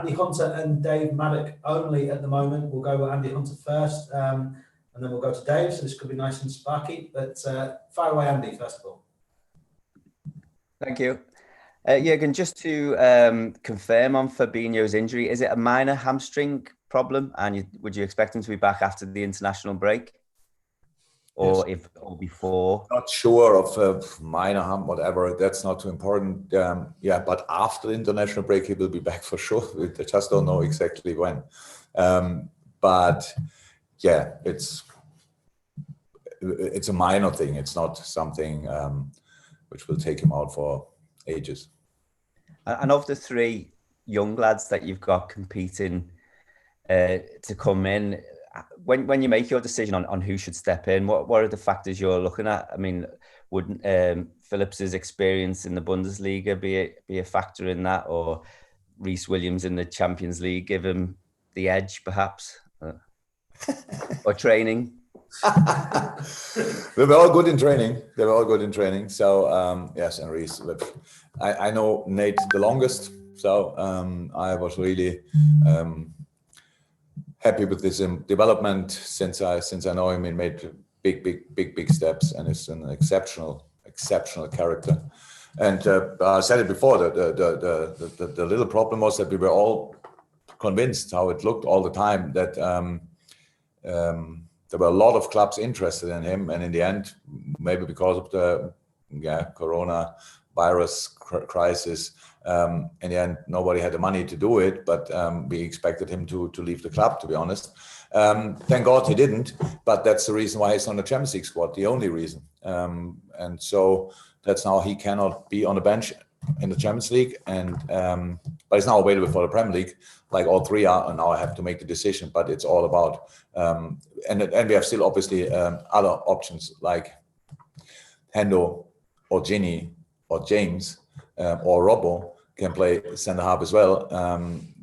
Andy Hunter and Dave Maddock only at the moment. We'll go with Andy Hunter first, and then we'll go to Dave. So this could be nice and sparky. But fire away, Andy, first of all. Thank you. Jurgen, just to confirm on Fabinho's injury, is it a minor hamstring problem? And would you expect him to be back after the international break? Or yes. or before? Not sure of minor harm, whatever. That's not too important. But after the international break, he will be back for sure. We just don't know exactly when. But yeah, it's a minor thing. It's not something which will take him out for ages. And of the three young lads that you've got competing to come in, when you make your decision on who should step in, what are the factors you're looking at? I mean, would Phillips's experience in the Bundesliga be a factor in that, or Reece Williams in the Champions League give him the edge, perhaps, or training? They were all good in training. So yes, and Reece. I know Nate the longest, so I was really happy with his development since I know him. He made big steps, and is an exceptional character. And I said it before. The little problem was that we were all convinced how it looked all the time that there were a lot of clubs interested in him, and in the end, maybe because of the Corona virus crisis, in the end, nobody had the money to do it, but we expected him to leave the club, to be honest. Thank God he didn't, but that's the reason why he's on the Champions League squad, the only reason. And so that's now he cannot be on the bench in the Champions League, and but he's now available for the Premier League, like all three are, and now I have to make the decision, but it's all about, and we have still obviously other options like Hendo or Ginny or James or Robbo can play centre half as well.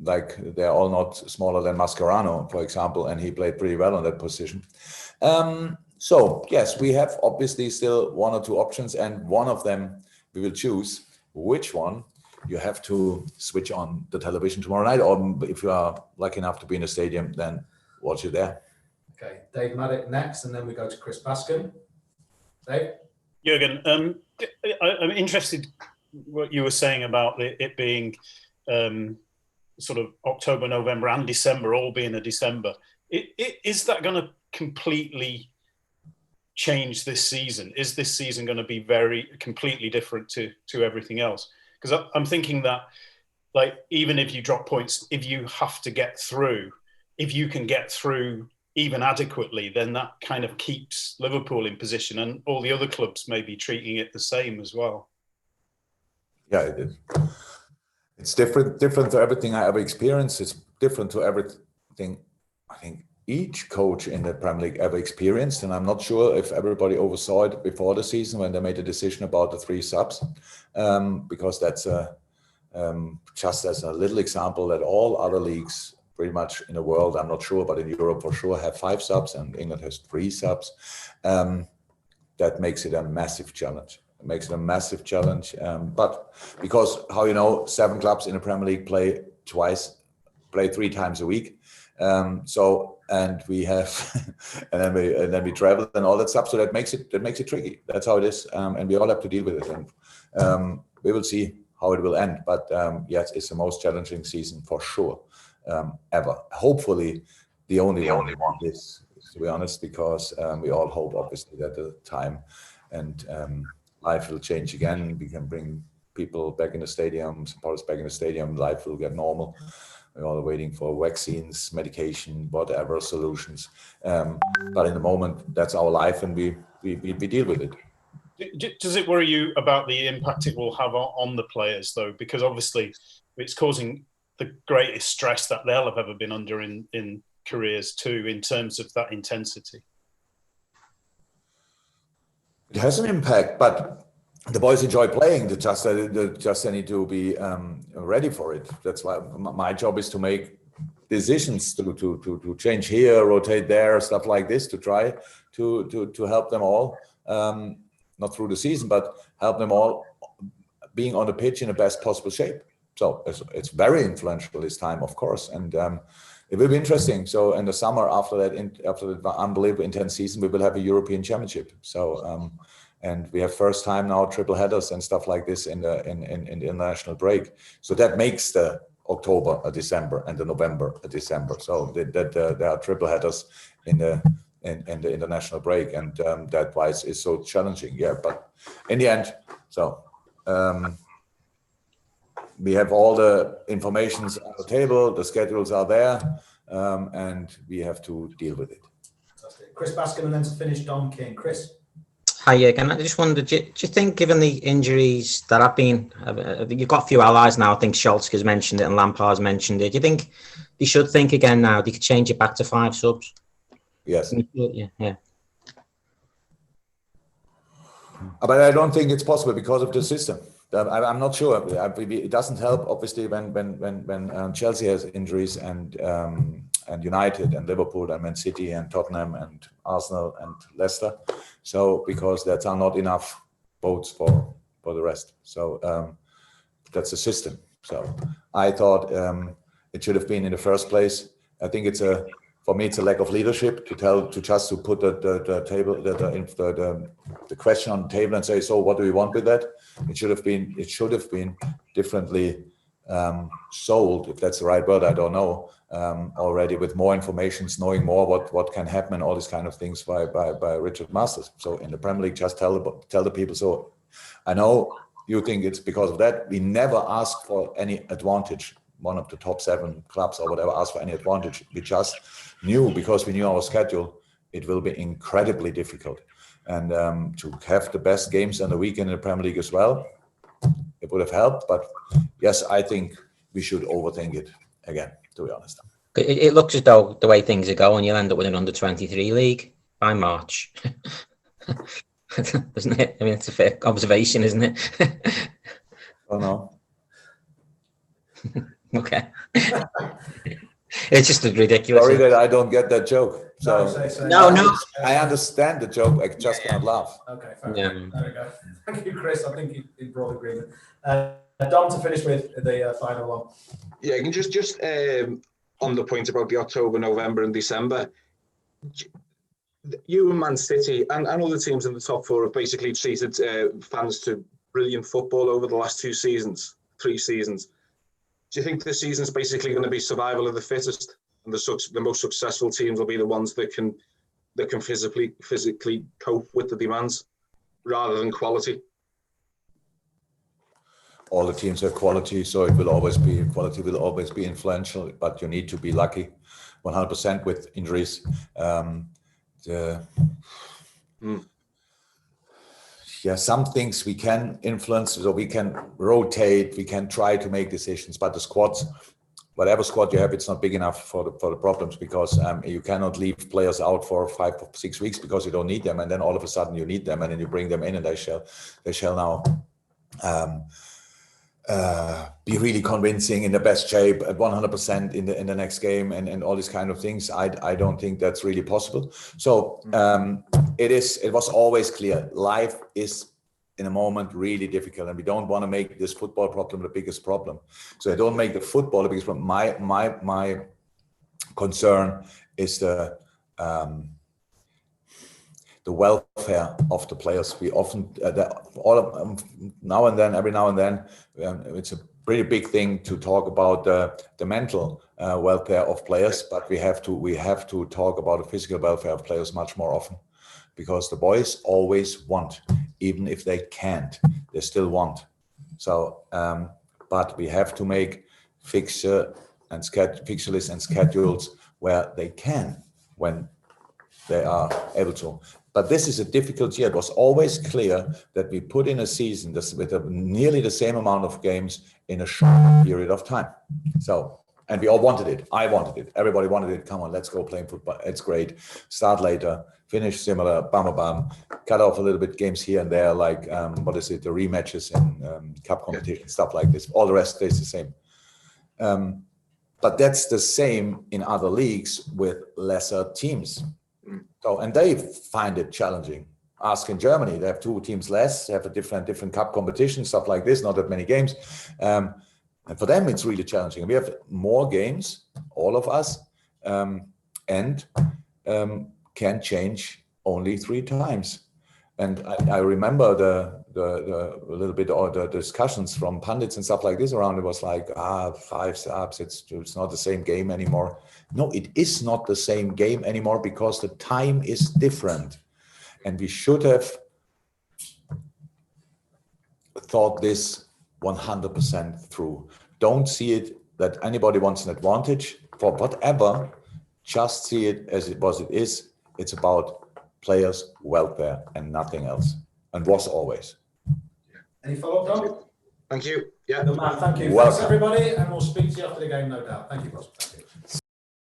Like they're all not smaller than Mascherano, for example, and he played pretty well on that position. So yes, we have obviously still one or two options, and one of them we will choose. Which one? You have to switch on the television tomorrow night, or if you are lucky enough to be in the stadium, then watch it there. Okay, Dave Maddock next, and then we go to Chris Bascom. Dave? Jurgen, I'm interested what you were saying about it being sort of October, November and December, all being a December. Is that going to completely change this season? Is this season going to be completely different to everything else? Because I'm thinking that, like, even if you drop points, if you have to get through, if you can get through even adequately, then that kind of keeps Liverpool in position, and all the other clubs may be treating it the same as well. Yeah, it is. It's different to everything I ever experienced. It's different to everything I think each coach in the Premier League ever experienced, and I'm not sure if everybody oversaw it before the season when they made a decision about the 3 subs, because that's just as a little example that all other leagues pretty much in the world, I'm not sure, but in Europe for sure, have 5 subs, and England has 3 subs. That makes it a massive challenge. But because 7 clubs in the Premier League play 3 times a week. And we have, and then we travel and all that stuff. So that makes it tricky. That's how it is, and we all have to deal with it. And we will see how it will end. But yes, it's the most challenging season for sure ever. Hopefully, the only one is, to be honest, because we all hope, obviously, that the time and life will change again. We can bring people back in the stadium, supporters back in the stadium. Life will get normal. We're all waiting for vaccines, medication, whatever solutions. But in the moment, that's our life, and we deal with it. Does it worry you about the impact it will have on the players, though? Because obviously, it's causing the greatest stress that they'll have ever been under in careers too, in terms of that intensity. It has an impact, but the boys enjoy playing. They just need to be ready for it. That's why my job is to make decisions to change here, rotate there, stuff like this, to try to help them all, not through the season, but help them all being on the pitch in the best possible shape. So it's very influential this time, of course, and it will be interesting. So in the summer, after the unbelievable intense season, we will have a European Championship. So and we have first time now triple headers and stuff like this in the international break. So that makes the October a December and the November a December. So there are triple headers in the international break, and that why it's so challenging. Yeah, but in the end, so. We have all the informations on the table, the schedules are there, and we have to deal with it. Fantastic. Chris Baskin, and then to finish, Dom King. Chris? Hi again. I just wondered, do you think, given the injuries that have been, you've got a few allies now, I think Schalke's mentioned it and Lampard's mentioned it, do you think they should think again now, they could change it back to 5 subs? Yes. Yeah. But I don't think it's possible because of the system. I'm not sure. It doesn't help, obviously, when Chelsea has injuries and United and Liverpool and Man City and Tottenham and Arsenal and Leicester. So because there are not enough votes for the rest. So that's the system. So I thought it should have been in the first place. I think for me, it's a lack of leadership to put the question on the table and say, so what do we want with that? It should have been differently sold, if that's the right word, I don't know, already with more information, knowing more what can happen and all these kind of things by Richard Masters. So in the Premier League, just tell the people. So I know you think it's because of that. We never ask for any advantage. One of the top 7 clubs or whatever asked for any advantage. We just knew, because we knew our schedule, it will be incredibly difficult. And to have the best games in the weekend in the Premier League as well, it would have helped. But yes, I think we should overthink it again, to be honest. It looks as though the way things are going, you'll end up with an under-23 league by March. Doesn't it? I mean, it's a fair observation, isn't it? Oh, no. Okay. It's just ridiculous. Sorry that I don't get that joke. So No. I understand the joke. I just can't laugh. Okay, fair enough. There we go. Thank you, Chris. I think in broad agreement. Dom, to finish with the final one. Yeah, you can just on the point about the October, November, and December. You and Man City and other teams in the top 4 have basically treated fans to brilliant football over the last 3 seasons. Do you think this season's basically going to be survival of the fittest, and the most successful teams will be the ones that can physically cope with the demands rather than quality? All the teams have quality, so quality will always be influential, but you need to be lucky 100% with injuries. Yeah, some things we can influence, so we can rotate, we can try to make decisions, but the squads, whatever squad you have, it's not big enough for the problems, because you cannot leave players out for 5 or 6 weeks because you don't need them, and then all of a sudden you need them, and then you bring them in, and they shall now be really convincing, in the best shape at 100% in the next game, and all these kind of things. I don't think that's really possible. So it was always clear, life is in a moment really difficult, and we don't want to make this football problem the biggest problem. So I don't make the football the biggest problem. My concern is the welfare of the players. We often every now and then, it's a pretty big thing to talk about the mental welfare of players, but we have to talk about the physical welfare of players much more often, because the boys always want, even if they can't, they still want. So, but we have to make fixture lists and schedules where they can, when they are able to. But this is a difficult year. It was always clear that we put in a season with nearly the same amount of games in a short period of time. So, and we all wanted it. I wanted it. Everybody wanted it. Come on, let's go playing football. It's great. Start later, finish similar, bam, cut off a little bit games here and there, like, the rematches and cup competition, stuff like this. All the rest stays the same. But that's the same in other leagues with lesser teams. So, and they find it challenging. Ask in Germany, they have 2 teams less, they have a different cup competition, stuff like this, not that many games. And for them, it's really challenging. We have more games, all of us, and can change only 3 times. And I remember the little bit or the discussions from pundits and stuff like this around. It was like 5 subs. It's not the same game anymore. No, it is not the same game anymore because the time is different, and we should have thought this 100% through. Don't see it that anybody wants an advantage for whatever. Just see it as it is. It's about players' welfare and nothing else, and was always. Any follow-up, Dom? Thank you. Yeah. Good man, thank you. Welcome. Thanks, everybody, and we'll speak to you after the game, no doubt. Thank you, boss. Thank you.